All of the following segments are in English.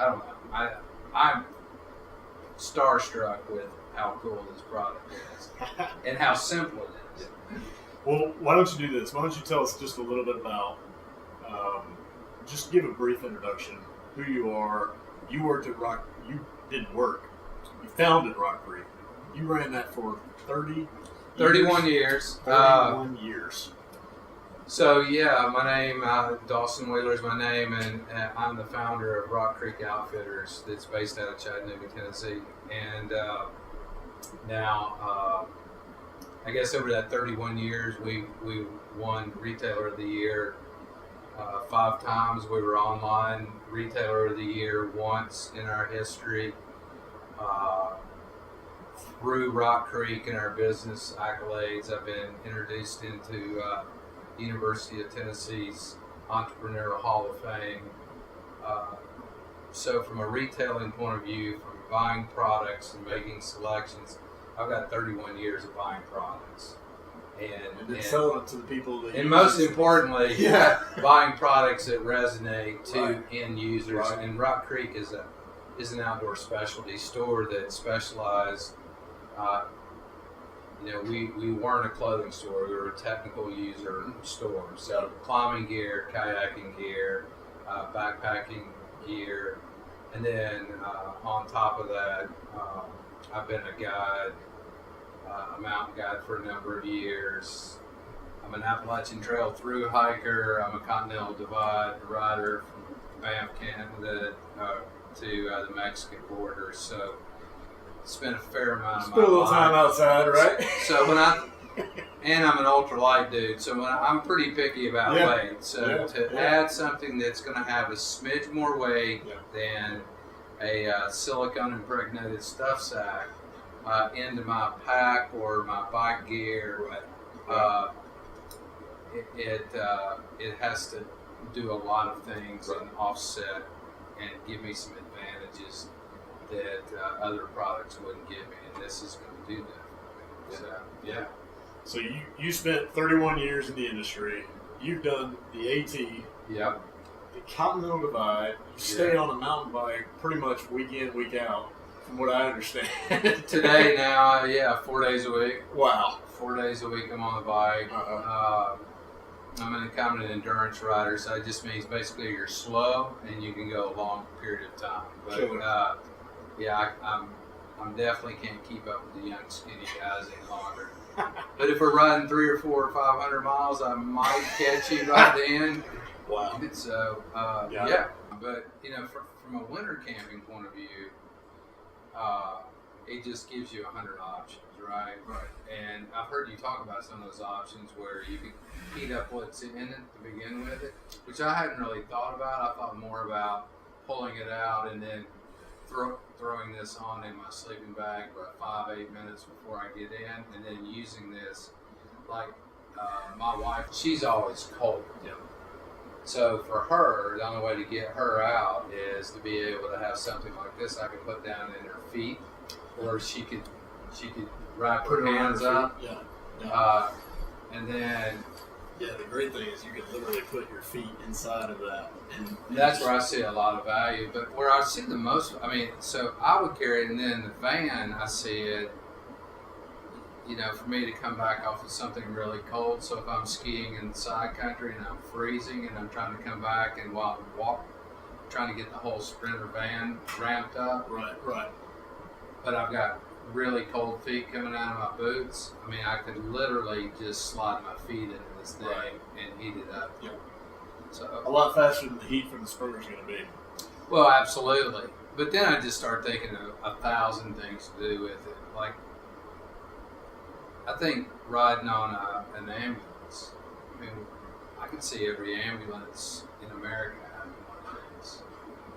I don't know. I'm starstruck with how cool this product is and how simple it is. Well, why don't you do this? Why don't you tell us just a little bit about, just give a brief introduction, who you are. You worked at Rock, you didn't work, you founded Rock Creek. You ran that for 31 years. 31 years. So yeah, my name, Dawson Wheeler is my name, and I'm the founder of Rock Creek Outfitters that's based out of Chattanooga, Tennessee. And now, I guess over that 31 years, we won Retailer of the Year 5 times. We were online Retailer of the Year once in our history. Through Rock Creek and our business accolades, I've been introduced into University of Tennessee's Entrepreneurial Hall of Fame. So from a retailing point of view, from buying products and making selections, I've got 31 years of buying products. And selling it to the people that and most importantly, buying products that resonate to end users. Right. And Rock Creek is an outdoor specialty store that specializes. We weren't a clothing store. We were a technical user store. So climbing gear, kayaking gear, backpacking gear, and then on top of that, I've been a guide, a mountain guide for a number of years. I'm an Appalachian Trail through hiker. I'm a Continental Divide rider from Banff, Canada to the Mexican border. So spent a fair amount of my life. Spent a little time outside, right? So and I'm an ultralight dude, so I'm pretty picky about weight. So add something that's going to have a smidge more weight than a silicone impregnated stuff sack into my pack or my bike gear, it has to do a lot of things and offset and give me some advantages that other products wouldn't give me, and this is going to do that. So, yeah. So you spent 31 years in the industry. You've done the AT. Yep. The Continental Divide. You stay on a mountain bike pretty much week in, week out, from what I understand. Today now, 4 days a week. Wow. 4 days a week I'm on the bike. I'm an endurance rider, so it just means basically you're slow and you can go a long period of time. But I'm definitely can't keep up with the young skinny guys any longer. But if we're running 300 or 400 or 500 miles, I might catch you right then. Wow. So but from a winter camping point of view, it just gives you 100 options, right? Right. And I've heard you talk about some of those options where you can heat up what's in it to begin with it, which I hadn't really thought about. I thought more about pulling it out and then throwing this on in my sleeping bag about 5-8 minutes before I get in, and then using this like my wife, she's always cold. Yeah. So for her, the only way to get her out is to be able to have something like this I can put down in her feet, or she could wrap her hands up. And then the great thing is you can literally put your feet inside of that, and that's where I see a lot of value. But where I see the most, so I would carry it, and then the van, I see it, for me to come back off of something really cold. So if I'm skiing in the side country and I'm freezing and I'm trying to come back, and while I'm trying to get the whole Sprinter van ramped up. Right. But I've got really cold feet coming out of my boots. I could literally just slide my feet into this thing and heat it up. Yep. So a lot faster than the heat from the Sprinter is going to be. Well, absolutely. But then I just start thinking of 1,000 things to do with it. Like, I think riding on an ambulance, I can see every ambulance in America having one of these,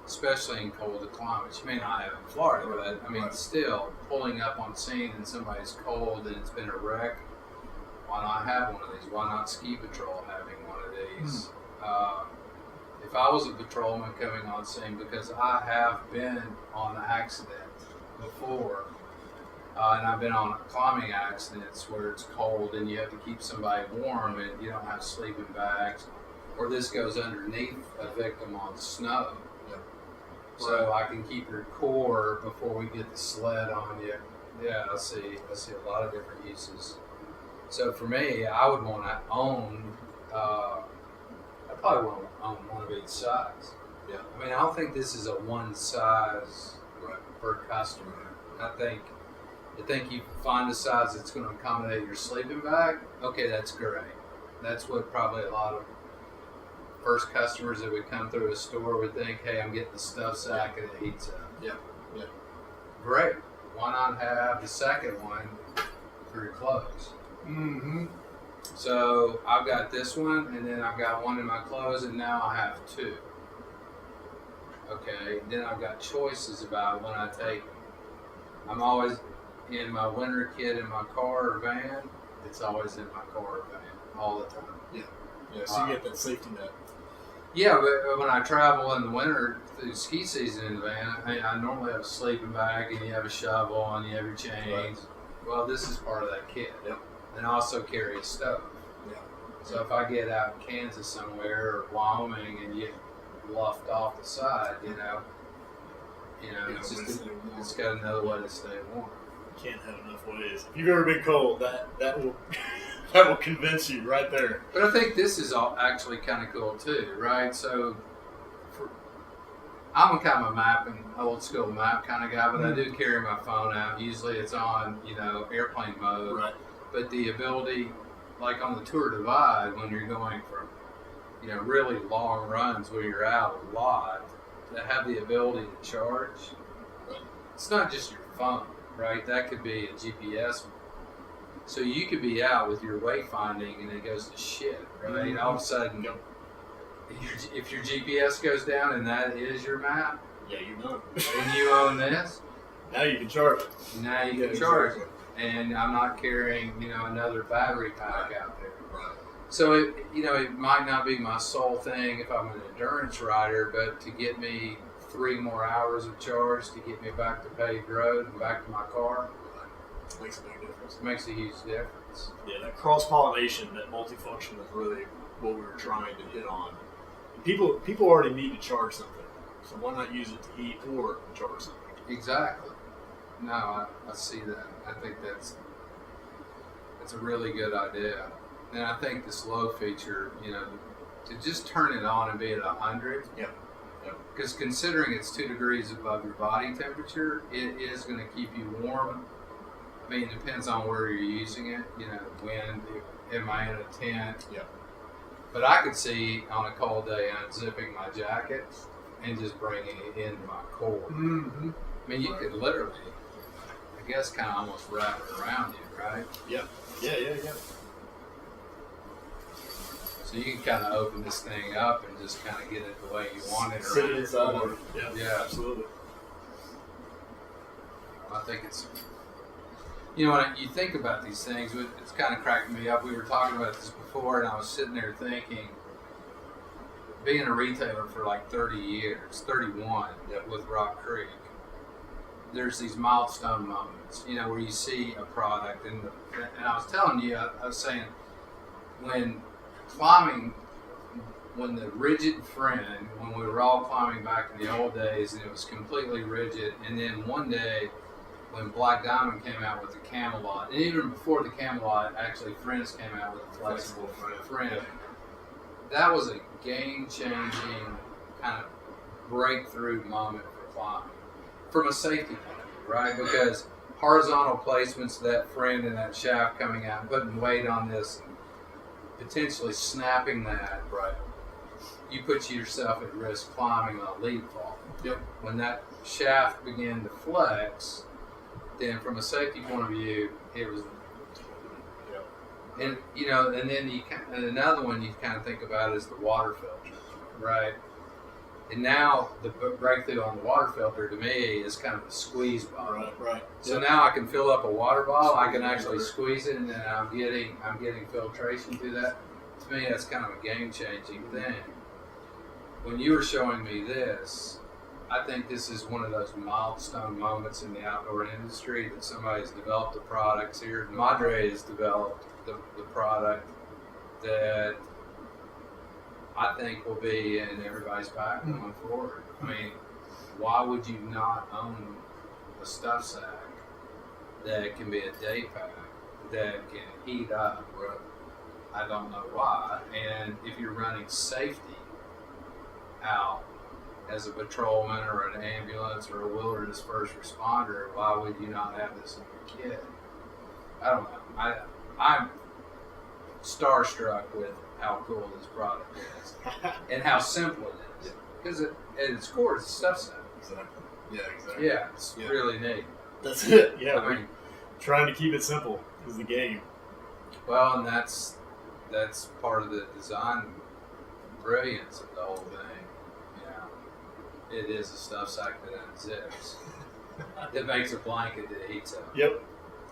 especially in colder climates. You may not have in Florida, but still pulling up on scene and somebody's cold and it's been a wreck. Why not have one of these? Why not Ski Patrol having one of these? If I was a patrolman coming on scene, because I have been on an accident before, and I've been on climbing accidents where it's cold and you have to keep somebody warm and you don't have sleeping bags, or this goes underneath a victim on snow. so I can keep your core before we get the sled on you. Yeah, I see a lot of different uses. So for me, I would want to own. I probably want to own one of each size. Yeah. I mean, I don't think this is a one size per customer. I think you find a size that's going to accommodate your sleeping bag. Okay, that's great. That's what probably a lot of first customers that would come through a store would think, hey, I'm getting the stuff sack and it heats up. Yeah. Great. Why not have the second one for your clothes? Mm-hmm. So I've got this one, and then I've got one in my clothes, and now I have two. Okay, then I've got choices about when I take. I'm always in my winter kit in my car or van. It's always in my car or van all the time. Yeah. So you get that safety net. Yeah, but when I travel in the winter through ski season in the van, I normally have a sleeping bag, and you have a shovel, and you have your chains. Right. Well, this is part of that kit. Yep. And I also carry a stove. Yeah. So if I get out in Kansas somewhere or Wyoming and you bluffed off the side, it's just it's got another way to stay warm. You can't have enough ways. If you've ever been cold, that will that will convince you right there. But I think this is all actually kind of cool too, right? So I'm a kind of a old school map kind of guy, but I do carry my phone out. Usually it's on, airplane mode. Right. But the ability, like on the Tour Divide, when you're going from, really long runs where you're out a lot, to have the ability to charge, it's not just your phone, right? That could be a GPS. So you could be out with your wayfinding and it goes to shit, right? Mm-hmm. All of a sudden, if your GPS goes down and that is your map, yeah, you know, and you own this, now you can charge it. Now you can charge it. And I'm not carrying, another battery pack out there. Right. So it might not be my sole thing if I'm an endurance rider, but to get me 3 more hours of charge to get me back to paved road and back to my car, makes a big difference. It makes a huge difference. Yeah, that cross pollination, that multifunction is really what we were trying to hit on. People already need to charge something, so why not use it to eat or charge something? Exactly. No, I see that. I think that's a really good idea. And I think this low feature, to just turn it on and be at 100. Yep. Because considering it's 2 degrees above your body temperature, it is going to keep you warm. I mean, it depends on where you're using it. Wind, am I in a tent? Yep. But I could see on a cold day unzipping my jacket and just bringing it into my core. Mm-hmm. I mean, you could literally, I guess, kind of almost wrap it around you, right? Yep. Yeah. So you can kind of open this thing up and just kind of get it the way you want it. Sit inside of it. Yeah, absolutely. I think it's, when you think about these things, it's kind of cracking me up. We were talking about this before, and I was sitting there thinking, being a retailer for like 30 years, 31 with Rock Creek, there's these milestone moments, where you see a product. And I was telling you, I was saying, when the rigid friend, when we were all climbing back in the old days and it was completely rigid, and then one day when Black Diamond came out with the Camelot, and even before the Camelot, actually Friends came out with a flexible friend. That was a game-changing kind of breakthrough moment for climbing, from a safety point of view, right? Because horizontal placements of that friend and that shaft coming out and putting weight on this and potentially snapping that, right? You put yourself at risk climbing on a lead fall. Yep. When that shaft began to flex, then from a safety point of view, it was. And and then and another one you kind of think about is the water filter, right? And now the breakthrough on the water filter to me is kind of a squeeze bottle. Right. So now I can fill up a water bottle. I can actually squeeze it, and then I'm getting filtration through that. To me, that's kind of a game-changing thing. When you were showing me this, I think this is one of those milestone moments in the outdoor industry that somebody's developed the products here. Madre has developed the product that I think will be in everybody's back going forward. I mean, why would you not own a stuff sack that can be a day pack that can heat up? I don't know why. And if you're running safety out as a patrolman or an ambulance or a wilderness first responder, why would you not have this in your kit? I don't know. I'm starstruck with how cool this product is and how simple it is. Because at its core, it's a stuff set. Exactly. Yeah, exactly. Yeah, it's really neat. That's it. Yeah, I mean, trying to keep it simple is the game. well, and that's part of the design brilliance of the whole thing. It is a stuff sack that unzips. That makes a blanket that heats up. Yep,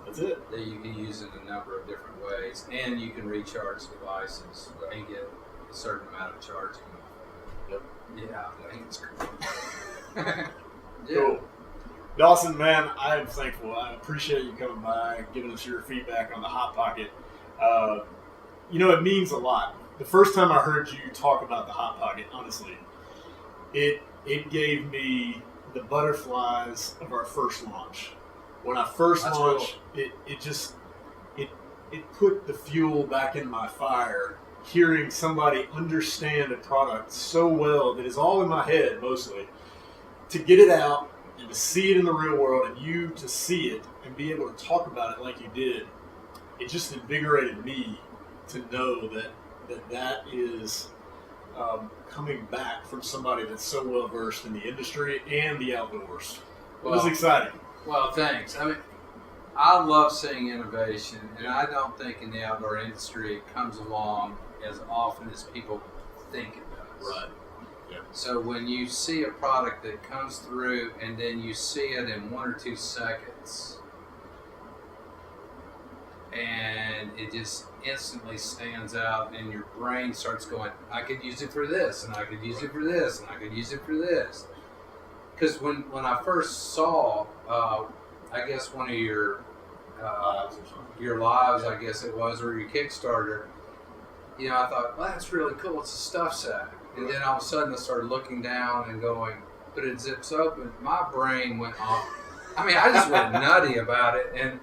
that's it. That you can use in a number of different ways, and you can recharge devices and get a certain amount of charging. Yep. Yeah, I think it's cool. Yeah. Cool. Dawson, man, I am thankful. I appreciate you coming by, giving us your feedback on the Hot Pocket. It means a lot. The first time I heard you talk about the Hot Pocket, honestly, it gave me the butterflies of our first launch. When I first launched, it put the fuel back in my fire, hearing somebody understand a product so well that is all in my head mostly, to get it out and to see it in the real world and you to see it and be able to talk about it like you did. It just invigorated me to know that is coming back from somebody that's so well versed in the industry and the outdoors. It was exciting. Well, thanks. I mean, I love seeing innovation, and I don't think in the outdoor industry it comes along as often as people think it does. Right. Yeah. So when you see a product that comes through and then you see it in 1 or 2 seconds, and it just instantly stands out, and your brain starts going, I could use it for this, and I could use it for this, and I could use it for this. Because when I first saw, I guess one of your lives, I guess it was, or your Kickstarter, I thought, well, that's really cool. It's a stuff sack. And then all of a sudden I started looking down and going, but it zips open. My brain went off. I mean, I just went nutty about it. And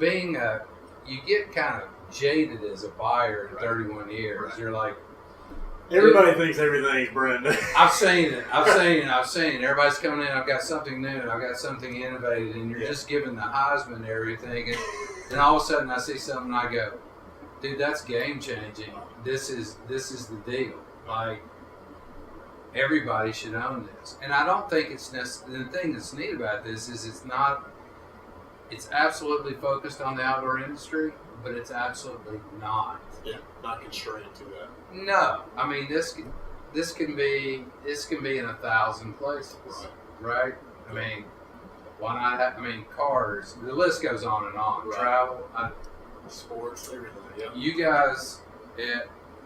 you get kind of jaded as a buyer in 31 years. Right. You're like, everybody thinks everything's brand new. I've seen it. Everybody's coming in. I've got something new. I've got something innovative, and you're just giving the Heisman and everything. And all of a sudden, I see something, and I go, "Dude, that's game changing. This is the deal. Like, everybody should own this." And I don't think it's necessary. The thing that's neat about this is it's not. It's absolutely focused on the outdoor industry, but it's absolutely not. Yeah, not constrained to that. No, I mean this can be in 1,000 places, right? I mean, why not? Cars. The list goes on and on. Right. Travel, sports, everything. Yeah. You guys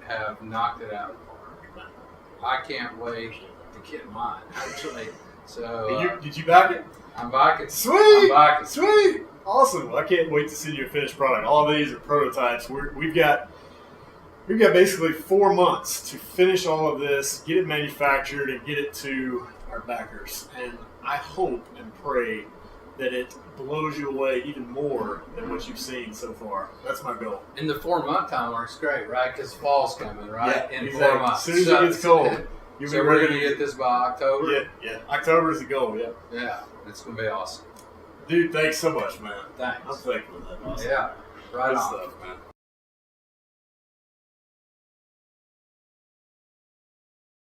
have knocked it out of the park. I can't wait to get mine. Actually, so did you back it? I'm backing. Sweet. Sweet. Awesome. Well, I can't wait to see your finished product. All these are prototypes. We've got basically 4 months to finish all of this, get it manufactured, and get it to our backers. And I hope and pray that it blows you away even more than what you've seen so far. That's my goal. In the 4-month time works great, right? Because fall's coming, right? Yeah, in exactly. 4 months. As soon as it gets cold. So we're going to get this by October? Yeah. October is the goal, yeah. Yeah, it's going to be awesome. Dude, thanks so much, man. Thanks. I'm thankful for that. Awesome. Yeah, right Good on. stuff, man.